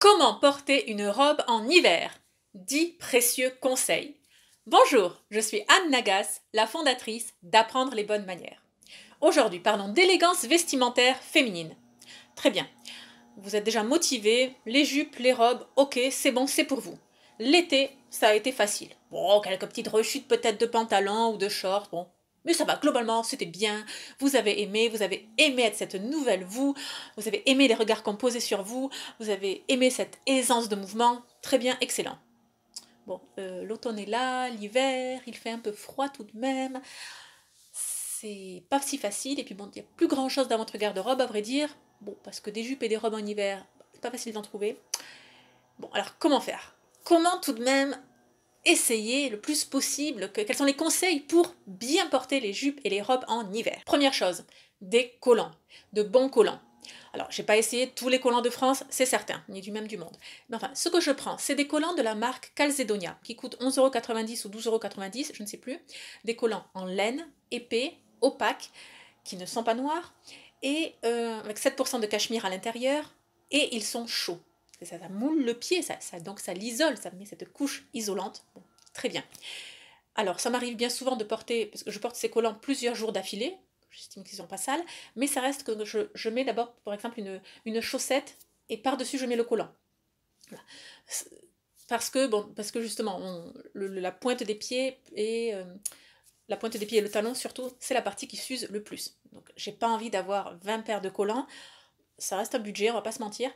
Comment porter une robe en hiver? 10 précieux conseils. Bonjour, je suis Anne Nagas, la fondatrice d'Apprendre les bonnes manières. Aujourd'hui, parlons d'élégance vestimentaire féminine. Très bien, vous êtes déjà motivés, les jupes, les robes, ok, c'est bon, c'est pour vous. L'été, ça a été facile. Bon, quelques petites rechutes peut-être de pantalons ou de shorts, bon. Mais ça va, globalement, c'était bien. Vous avez aimé être cette nouvelle vous. Vous avez aimé les regards qu'on posait sur vous. Vous avez aimé cette aisance de mouvement. Très bien, excellent. Bon, l'automne est là, l'hiver, il fait un peu froid tout de même. C'est pas si facile. Et puis bon, il n'y a plus grand chose dans votre garde-robe, à vrai dire. Bon, parce que des jupes et des robes en hiver, c'est pas facile d'en trouver. Bon, alors comment faire? Comment tout de même essayer le plus possible, quels sont les conseils pour bien porter les jupes et les robes en hiver? Première chose, des collants, de bons collants. Alors, j'ai pas essayé tous les collants de France, c'est certain, ni du même du monde. Mais enfin, ce que je prends, c'est des collants de la marque Calzedonia, qui coûtent 11,90 € ou 12,90 €, je ne sais plus. Des collants en laine, épais, opaques, qui ne sont pas noirs, et avec 7% de cachemire à l'intérieur, et ils sont chauds. Ça moule le pied, donc ça l'isole, ça met cette couche isolante. Bon, très bien. Alors, ça m'arrive bien souvent de porter, parce que je porte ces collants plusieurs jours d'affilée, j'estime qu'ils ne sont pas sales, mais ça reste que je mets d'abord, par exemple, une chaussette, et par-dessus, je mets le collant. Voilà. Parce que justement, la pointe des pieds et le talon, surtout, c'est la partie qui s'use le plus. Donc, j'ai pas envie d'avoir 20 paires de collants. Ça reste un budget, on va pas se mentir.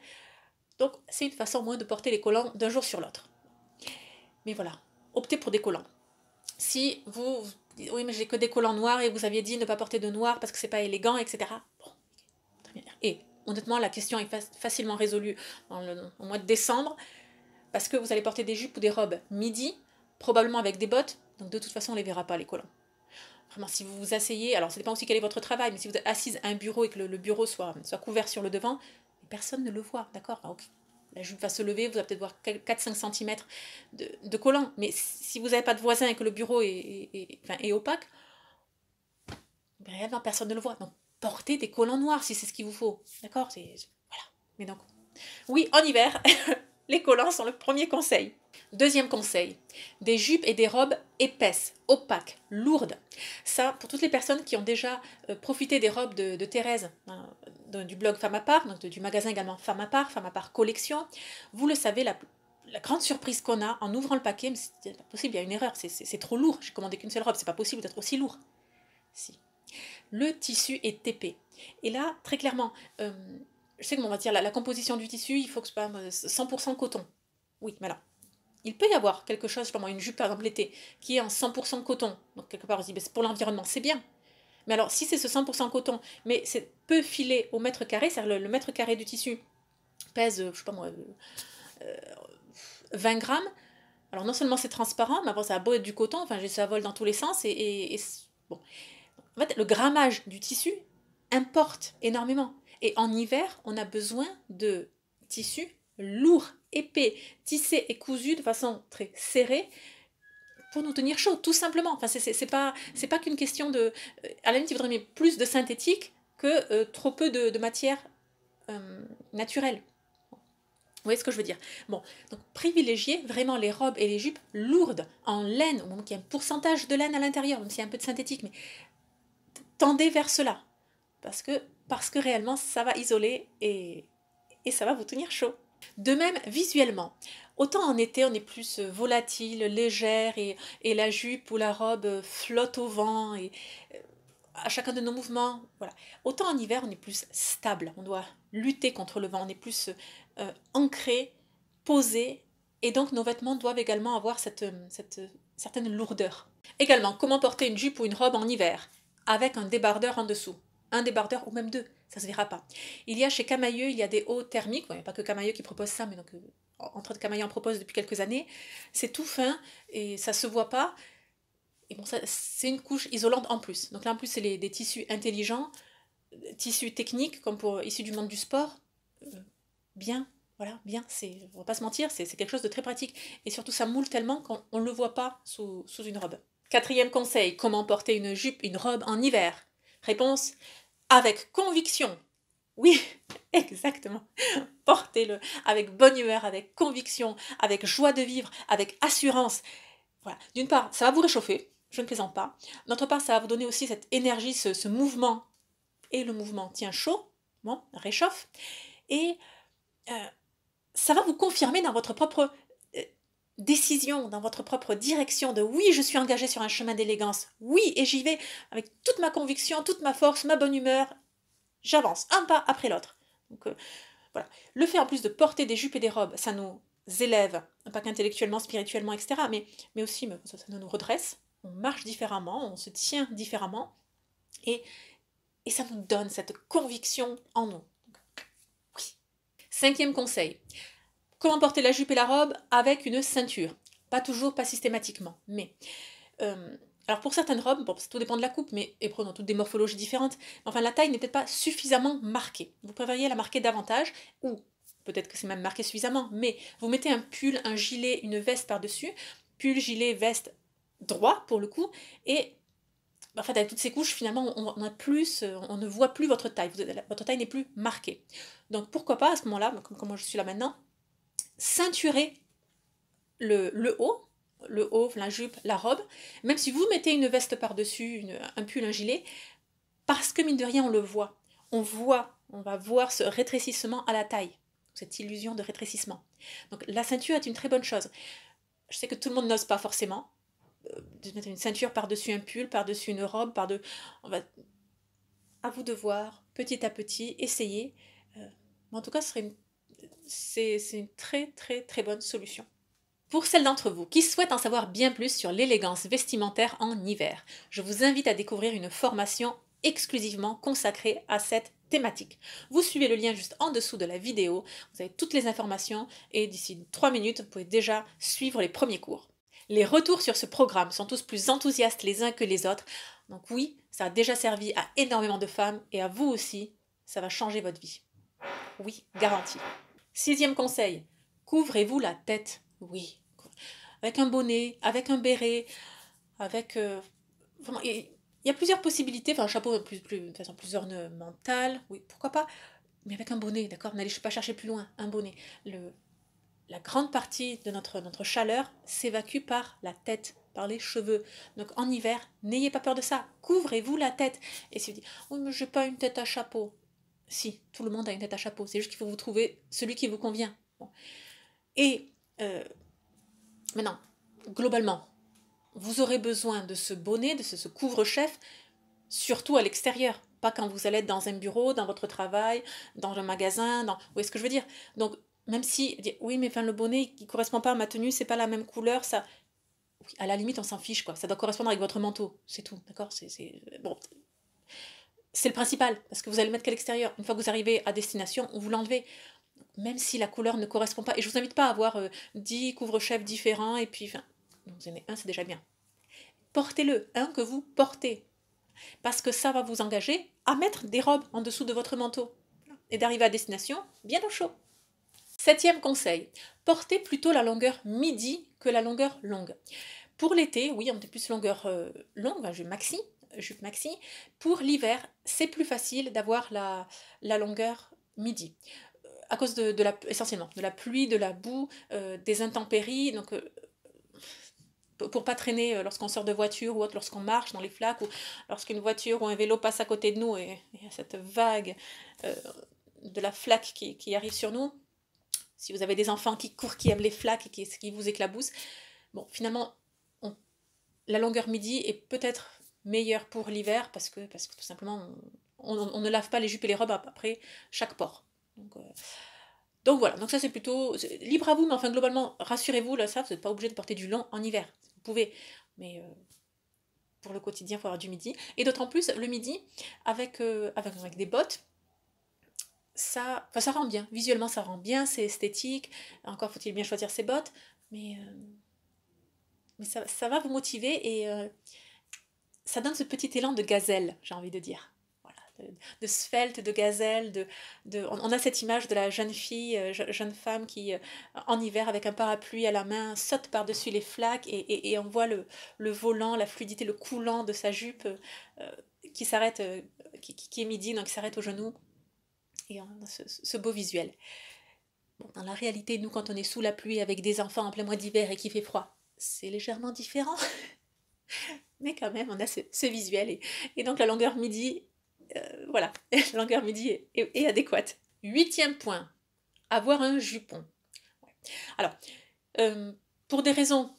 Donc, c'est une façon moins de porter les collants d'un jour sur l'autre. Mais voilà, optez pour des collants. Si vous oui, mais j'ai que des collants noirs et vous aviez dit ne pas porter de noir parce que c'est pas élégant, etc. Bon, très bien. Et honnêtement, la question est facilement résolue au mois de décembre parce que vous allez porter des jupes ou des robes midi, probablement avec des bottes, donc de toute façon, on les verra pas, les collants. Vraiment, si vous vous asseyez, alors ça dépend aussi quel est votre travail, mais si vous êtes assise à un bureau et que le bureau soit couvert sur le devant, personne ne le voit, d'accord? Ah, okay. La jupe va se lever, vous allez peut-être voir 4-5 cm de collant. Mais si vous n'avez pas de voisin et que le bureau est opaque, réellement personne ne le voit. Donc portez des collants noirs si c'est ce qu'il vous faut. D'accord? Voilà. Mais donc, oui, en hiver, les collants sont le premier conseil. Deuxième conseil, des jupes et des robes épaisses, opaques, lourdes. Ça, pour toutes les personnes qui ont déjà profité des robes de Thérèse, du blog Femme à part, donc du magasin également Femme à part Collection, vous le savez, la grande surprise qu'on a en ouvrant le paquet, mais c'est pas possible, il y a une erreur, c'est trop lourd, j'ai commandé qu'une seule robe, c'est pas possible d'être aussi lourd. Si. Le tissu est épais. Et là, très clairement, je sais que on va dire la composition du tissu, il faut que ce soit 100% coton. Oui, mais alors, il peut y avoir quelque chose, je sais pas moi, une jupe par exemple l'été, qui est en 100% coton. Donc quelque part on se dit, ben, c'est pour l'environnement, c'est bien. Mais alors si c'est ce 100% coton, mais c'est peu filé au mètre carré, c'est-à-dire le mètre carré du tissu pèse, je sais pas moi, 20 grammes, alors non seulement c'est transparent, mais après ça a beau être du coton, enfin ça vole dans tous les sens, bon. En fait, le grammage du tissu importe énormément. Et en hiver, on a besoin de tissus lourds, épais, tissés et cousus de façon très serrée pour nous tenir chaud, tout simplement. Enfin, c'est pas qu'une question de... à la limite, il faudrait mettre plus de synthétique que trop peu de matière naturelle. Vous voyez ce que je veux dire? Bon, donc privilégiez vraiment les robes et les jupes lourdes, en laine, au moment qu'il y a un pourcentage de laine à l'intérieur, même s'il y a un peu de synthétique, mais tendez vers cela. Parce que réellement, ça va isoler et ça va vous tenir chaud. De même, visuellement, autant en été, on est plus volatile, légère, et la jupe ou la robe flotte au vent, et à chacun de nos mouvements, voilà. Autant en hiver, on est plus stable, on doit lutter contre le vent, on est plus ancré, posé, et donc nos vêtements doivent également avoir cette certaine lourdeur. Également, comment porter une jupe ou une robe en hiver? Avec un débardeur en dessous. Un débardeur ou même deux, ça ne se verra pas. Il y a chez Camaïeu, il y a des hauts thermiques, il n'y a pas que Camaïeu qui propose ça, mais donc entre autres Camaïeu en propose depuis quelques années. C'est tout fin et ça ne se voit pas. Et bon, c'est une couche isolante en plus. Donc là en plus c'est des tissus intelligents, tissus techniques comme issus du monde du sport. Bien, voilà, bien, on va pas se mentir, c'est quelque chose de très pratique. Et surtout ça moule tellement qu'on ne le voit pas sous une robe. Quatrième conseil, comment porter une jupe, une robe en hiver? Réponse, avec conviction. Oui, exactement. Portez-le avec bonne humeur, avec conviction, avec joie de vivre, avec assurance. Voilà. D'une part, ça va vous réchauffer, je ne plaisante pas. D'autre part, ça va vous donner aussi cette énergie, ce mouvement. Et le mouvement tient chaud, bon, réchauffe. Et euh, ça va vous confirmer dans votre propre euh, décision, dans votre propre direction de oui, je suis engagée sur un chemin d'élégance. Oui, et j'y vais avec toute ma conviction, toute ma force, ma bonne humeur. J'avance, un pas après l'autre. Donc voilà. Le fait en plus de porter des jupes et des robes, ça nous élève, pas qu'intellectuellement, spirituellement, etc., mais aussi ça nous redresse. On marche différemment, on se tient différemment. Et, et ça nous donne cette conviction en nous. Oui. Cinquième conseil. Comment porter la jupe et la robe avec une ceinture? Pas toujours, pas systématiquement, mais... alors pour certaines robes, bon, tout dépend de la coupe, mais et prenons toutes des morphologies différentes, enfin la taille n'est peut-être pas suffisamment marquée. Vous préfériez la marquer davantage, ou peut-être que c'est même marqué suffisamment, mais vous mettez un pull, un gilet, une veste par-dessus, pull, gilet, veste droit pour le coup, et en fait avec toutes ces couches, finalement on a plus, on ne voit plus votre taille, votre taille n'est plus marquée. Donc pourquoi pas à ce moment-là, comme moi je suis là maintenant, ceinturer le haut, la jupe, la robe, même si vous mettez une veste par-dessus, un pull, un gilet, parce que mine de rien, on le voit. On va voir ce rétrécissement à la taille, cette illusion de rétrécissement. Donc la ceinture est une très bonne chose. Je sais que tout le monde n'ose pas forcément de mettre une ceinture par-dessus un pull, par-dessus une robe, à vous de voir, petit à petit, essayer. En tout cas, c'est une très très très bonne solution. Pour celles d'entre vous qui souhaitent en savoir bien plus sur l'élégance vestimentaire en hiver, je vous invite à découvrir une formation exclusivement consacrée à cette thématique. Vous suivez le lien juste en dessous de la vidéo, vous avez toutes les informations et d'ici 3 minutes, vous pouvez déjà suivre les premiers cours. Les retours sur ce programme sont tous plus enthousiastes les uns que les autres, donc oui, ça a déjà servi à énormément de femmes et à vous aussi, ça va changer votre vie. Oui, garantie. Sixième conseil, couvrez-vous la tête. Oui, avec un bonnet, avec un béret, avec... vraiment, il y a plusieurs possibilités, enfin un chapeau de façon plus ornementale, oui, pourquoi pas, mais avec un bonnet, d'accord, n'allez pas chercher plus loin, un bonnet. La grande partie de notre chaleur s'évacue par la tête, par les cheveux. Donc en hiver, n'ayez pas peur de ça, couvrez-vous la tête. Et si vous dites, oui mais j'ai pas une tête à chapeau, si, tout le monde a une tête à chapeau, c'est juste qu'il faut vous trouver celui qui vous convient. Bon. Et maintenant, globalement, vous aurez besoin de ce bonnet, de ce couvre-chef, surtout à l'extérieur. Pas quand vous allez être dans un bureau, dans votre travail, dans un magasin, Vous voyez ce que je veux dire? Donc, même si, oui, mais enfin, le bonnet, il ne correspond pas à ma tenue, c'est pas la même couleur, ça... Oui, à la limite, on s'en fiche, quoi. Ça doit correspondre avec votre manteau, c'est tout, d'accord? Bon, c'est le principal, parce que vous allez le mettre qu'à l'extérieur. Une fois que vous arrivez à destination, vous l'enlevez. Même si la couleur ne correspond pas. Et je vous invite pas à avoir 10 couvre-chefs différents, et puis, enfin, vous en avez un, c'est déjà bien. Portez-le, un que vous portez. Parce que ça va vous engager à mettre des robes en dessous de votre manteau. Et d'arriver à destination bien au chaud. Septième conseil, portez plutôt la longueur midi que la longueur longue. Pour l'été, oui, on est plus longueur longue, jupe maxi. Pour l'hiver, c'est plus facile d'avoir la longueur midi. À cause essentiellement de la pluie, de la boue, des intempéries, donc pour pas traîner lorsqu'on sort de voiture ou autre, lorsqu'on marche dans les flaques, ou lorsqu'une voiture ou un vélo passe à côté de nous et il y a cette vague de la flaque qui arrive sur nous. Si vous avez des enfants qui courent, qui aiment les flaques et qui vous éclaboussent, bon, finalement, la longueur midi est peut-être meilleure pour l'hiver parce que tout simplement, on ne lave pas les jupes et les robes après chaque port. Donc voilà, donc ça c'est plutôt libre à vous, mais enfin globalement, rassurez-vous, là ça, vous n'êtes pas obligé de porter du long en hiver. Vous pouvez, mais pour le quotidien, il faut avoir du midi. Et d'autant plus, le midi, avec des bottes, ça rend bien. Visuellement, ça rend bien, c'est esthétique. Encore faut-il bien choisir ses bottes, mais ça va vous motiver et ça donne ce petit élan de gazelle, j'ai envie de dire. De svelte, de gazelle, on a cette image de la jeune fille, jeune femme qui, en hiver, avec un parapluie à la main, saute par-dessus les flaques et on voit le volant, la fluidité, le coulant de sa jupe qui s'arrête, qui est midi, donc qui s'arrête au genou. Et on a ce beau visuel. Bon, dans la réalité, nous, quand on est sous la pluie avec des enfants en plein mois d'hiver et qu'il fait froid, c'est légèrement différent. Mais quand même, on a ce visuel. Et donc, la longueur midi, voilà, la longueur midi est adéquate. 8e point, avoir un jupon. Alors, pour des raisons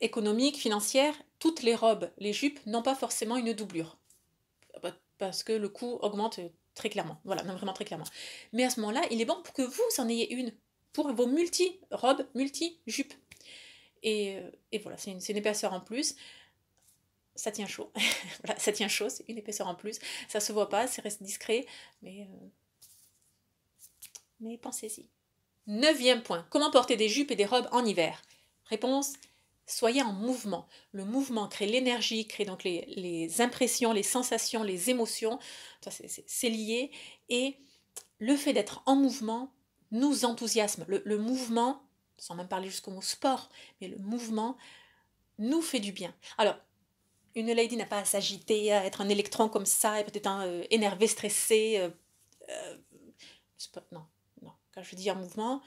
économiques, financières, toutes les robes, les jupes n'ont pas forcément une doublure. Parce que le coût augmente très clairement. Voilà, non, vraiment très clairement. Mais à ce moment-là, il est bon pour que vous en ayez une pour vos multi-robes, multi-jupes. Et voilà, c'est une épaisseur en plus. Ça tient chaud. Voilà, ça tient chaud, c'est une épaisseur en plus. Ça se voit pas, ça reste discret, mais pensez-y. 9e point, comment porter des jupes et des robes en hiver? Réponse, soyez en mouvement. Le mouvement crée l'énergie, crée donc les impressions, les sensations, les émotions. C'est lié. Et le fait d'être en mouvement nous enthousiasme. Le mouvement, sans même parler jusqu'au mot sport, mais le mouvement nous fait du bien. Alors, une lady n'a pas à s'agiter, à être un électron comme ça, et peut-être énervé, stressé. Non. Quand je dis en mouvement,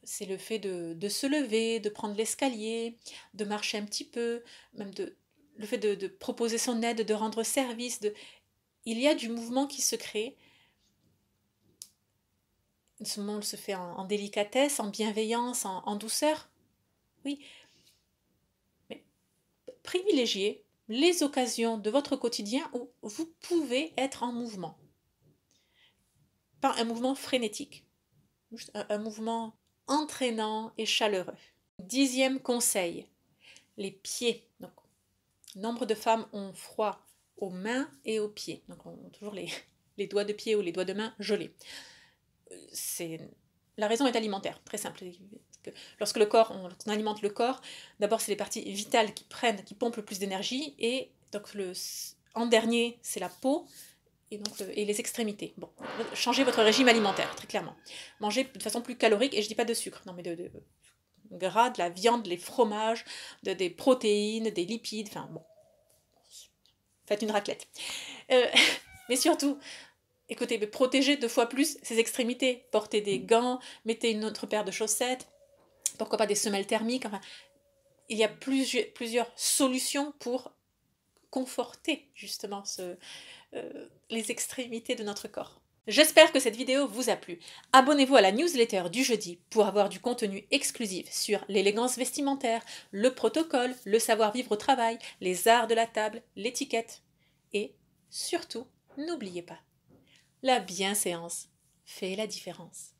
c'est le fait de se lever, de prendre l'escalier, de marcher un petit peu, même le fait de proposer son aide, de rendre service. Il y a du mouvement qui se crée. Ce mouvement se fait en délicatesse, en bienveillance, en douceur. Oui. Mais privilégiez les occasions de votre quotidien où vous pouvez être en mouvement. Pas un mouvement frénétique, juste un mouvement entraînant et chaleureux. 10e conseil, les pieds. Donc, nombre de femmes ont froid aux mains et aux pieds. Donc, on a toujours les doigts de pied ou les doigts de main gelés. La raison est alimentaire, très simple. Lorsque on alimente le corps, d'abord c'est les parties vitales qui pompent le plus d'énergie, et donc en dernier c'est la peau et les extrémités. Bon, changez votre régime alimentaire, très clairement. Mangez de façon plus calorique, et je dis pas de sucre, non mais de gras, de la viande, les fromages, des protéines, des lipides, enfin bon. Faites une raclette. Mais surtout, écoutez, protégez 2 fois plus ces extrémités. Portez des gants, mettez une autre paire de chaussettes, pourquoi pas des semelles thermiques. Enfin, il y a plusieurs solutions pour conforter justement les extrémités de notre corps. J'espère que cette vidéo vous a plu. Abonnez-vous à la newsletter du jeudi pour avoir du contenu exclusif sur l'élégance vestimentaire, le protocole, le savoir-vivre au travail, les arts de la table, l'étiquette. Et surtout, n'oubliez pas, la bienséance fait la différence.